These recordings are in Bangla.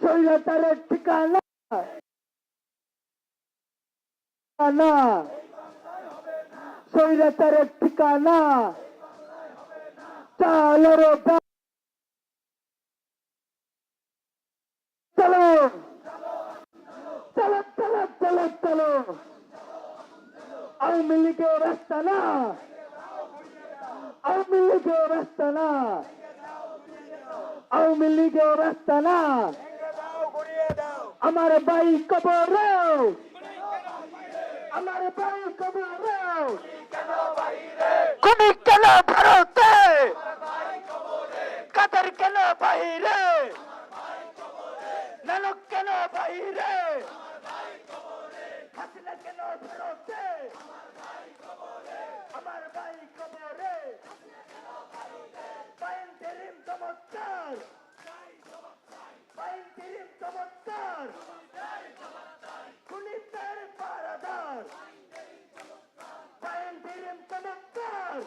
স্বৈরাচারের ঠিকানা না, স্বৈরাচারের ঠিকানা চলো রে চলো চলো চলো চলো চলো আওয়ামী লীগের রাস্তা না, আওয়ামী লীগের রাস্তা না, আওয়ামী লীগের রাস্তা না, আমার ভাই কবরে, আমার ভাই কবরে, খুনি কেন ভারতে, কাতার কেন বাহিরে, নানক কেন বাহিরে, হাসিনা কেন ভারতে, আমার ভাই কবরে, পাইন তেরিম চমৎকার, পাইন তেরিম চমৎকার, খুনিদের পারাদার, পাইন তেরিম চমৎকার,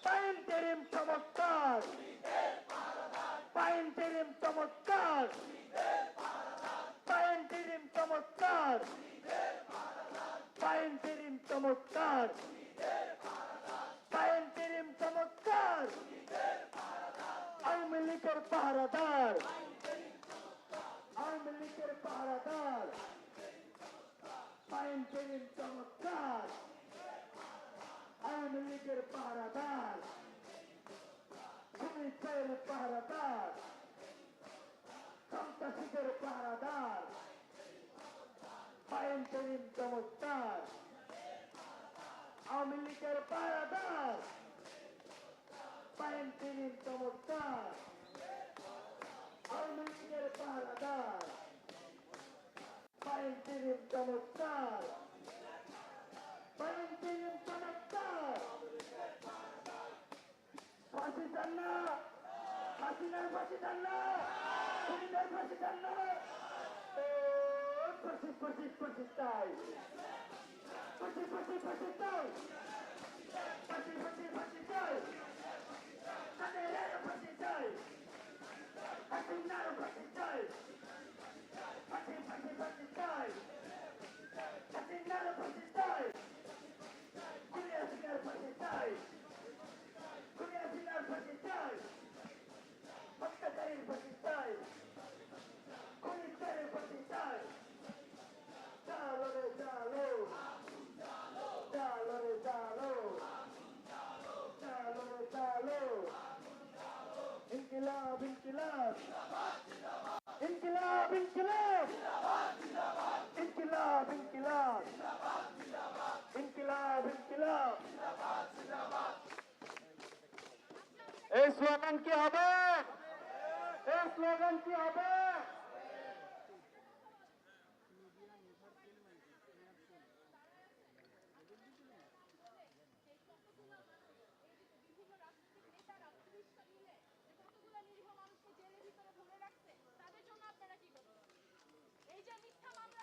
পাইন তেরিম চমৎকার, পাইন তেরিম চমৎকার, পাইন তেরিম চমৎকার, পাইন তেরিম চমৎকার, পাইন তেরিম চমৎকার, আওয়ামী লীগের পাহারাদার, আওয়ামী লীগের পাহারাদার, পাইন তেরিম চমৎকার, আওয়ামী লীগের পাহারাদার, পুলিশের পাহারাদার, সন্ত্রাসীদের পাহারাদার, পাইন তেরিম চমৎকার, আওয়ামী লীগের পাহারাদার, পাইন তেরিম চমৎকার, আওয়ামী লীগের পাহারাদার, পাইন তেরিম চমৎকার, পাইন তেরিম চমৎকার, ফাঁসি চান না, হাসিনার ফাঁসি চান না, খুনিদের ফাঁসি চান না, ফাঁসি ফাঁসি ফাঁসি চাই, ফাঁসি ফাঁসি ফাঁসি চাই, ফাঁসি ফাঁসি ফাঁসি চাই, হাসিনার ফাঁসি চাই, হাসিনার ফাঁসি চাই, ফাঁসি ফাঁসি ফাঁসি চাই, হাসিনার ফাঁসি চাই, খুনি হাসিনার ফাঁসি চাই, খুনি হাসিনার ফাঁসি চাই, হত্যাকারীর ফাঁসি চাই, খুনিদের ফাঁসি চাই, চালো রে চালো, চালো রে চালো, চালো রে চালো, ইনকিলাব ইনকিলাব, ইনকিলাব ইনকিলাব, ইনকিলাব ইনকিলাব, ইনকিলাব ইনকিলাব। এই স্লোগান কি হবে? এই স্লোগান কি হবে? তাদের জন্য আপনারা কি করবেন? এই যে